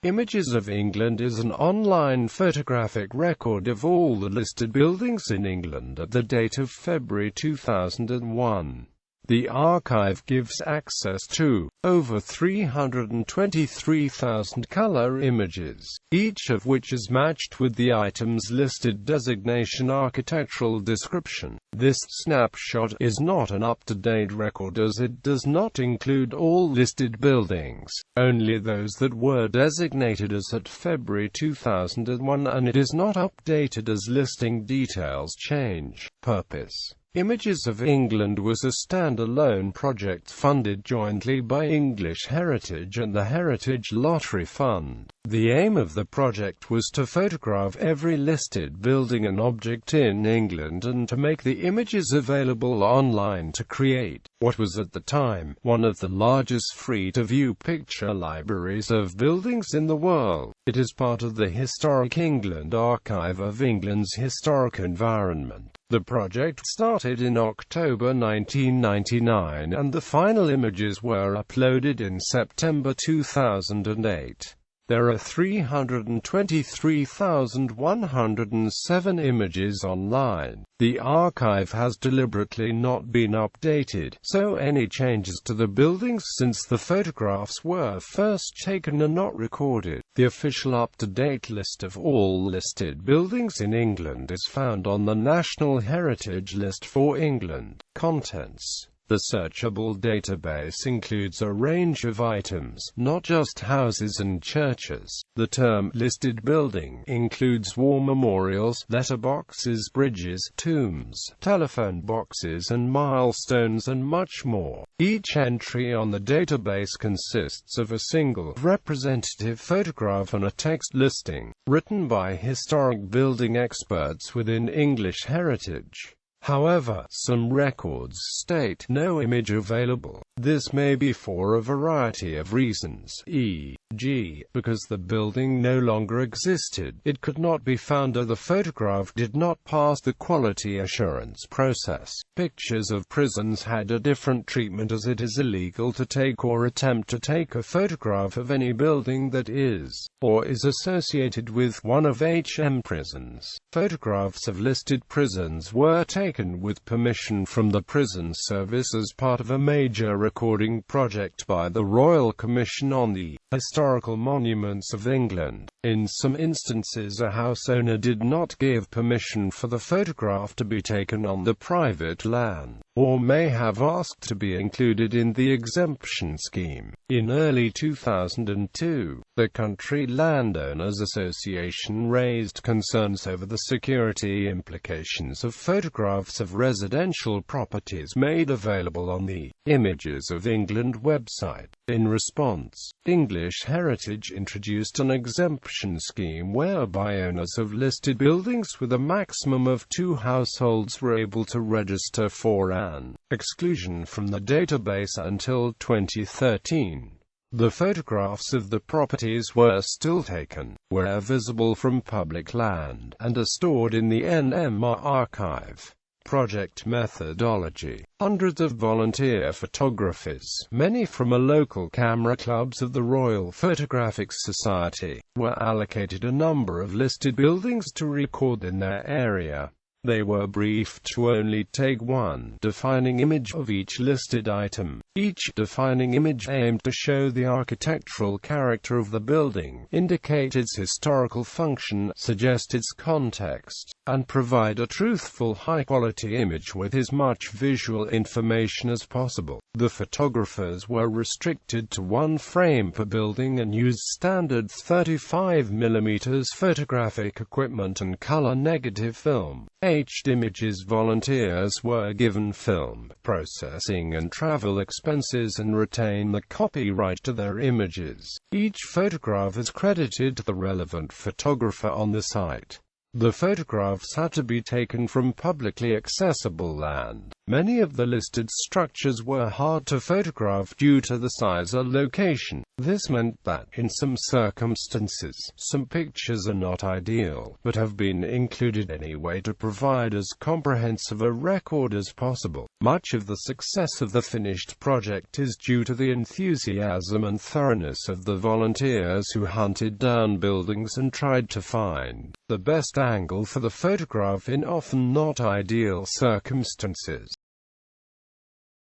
Images of England is an online photographic record of all the listed buildings in England at the date of February 2001. The archive gives access to over 323,000 color images, each of which is matched with the item's listed designation architectural description. This snapshot is not an up-to-date record as it does not include all listed buildings, only those that were designated as at February 2001, and it is not updated as listing details change. Purpose: Images of England was a standalone project funded jointly by English Heritage and the Heritage Lottery Fund. The aim of the project was to photograph every listed building and object in England and to make the images available online to create what was at the time one of the largest free-to-view picture libraries of buildings in the world. It is part of the Historic England Archive of England's historic environment. The project started in October 1999 and the final images were uploaded in September 2008. There are 323,107 images online. The archive has deliberately not been updated, so any changes to the buildings since the photographs were first taken are not recorded. The official up-to-date list of all listed buildings in England is found on the National Heritage List for England. Contents: the searchable database includes a range of items, not just houses and churches. The term listed building includes war memorials, letterboxes, bridges, tombs, telephone boxes and milestones and much more. Each entry on the database consists of a single representative photograph and a text listing, written by historic building experts within English Heritage. However, some records state no image available. This may be for a variety of reasons, e.g., because the building no longer existed, it could not be found, or the photograph did not pass the quality assurance process. Pictures of prisons had a different treatment as it is illegal to take or attempt to take a photograph of any building that is, or is associated with, one of HM prisons. Photographs of listed prisons were taken with permission from the Prison Service as part of a major recording project by the Royal Commission on the Historical Monuments of England. In some instances, a house owner did not give permission for the photograph to be taken on the private land, or may have asked to be included in the exemption scheme. In early 2002, the Country Landowners Association raised concerns over the security implications of photographs of residential properties made available on the Images of England website. In response, English Heritage introduced an exemption scheme whereby owners of listed buildings with a maximum of 2 households were able to register for an exclusion from the database until 2013. The photographs of the properties were still taken, were visible from public land, and are stored in the NMR archive. Project methodology: hundreds of volunteer photographers, many from local camera clubs of the Royal Photographic Society, were allocated a number of listed buildings to record in their area. They were briefed to only take one defining image of each listed item. Each defining image aimed to show the architectural character of the building, indicate its historical function, suggest its context, and provide a truthful, high-quality image with as much visual information as possible. The photographers were restricted to 1 frame per building and used standard 35mm photographic equipment and color negative film. Images. Volunteers were given film processing and travel expenses and retain the copyright to their images. Each photograph is credited to the relevant photographer on the site. The photographs had to be taken from publicly accessible land. Many of the listed structures were hard to photograph due to the size or location. This meant that, in some circumstances, some pictures are not ideal, but have been included anyway to provide as comprehensive a record as possible. Much of the success of the finished project is due to the enthusiasm and thoroughness of the volunteers who hunted down buildings and tried to find the best angle for the photograph in often not ideal circumstances.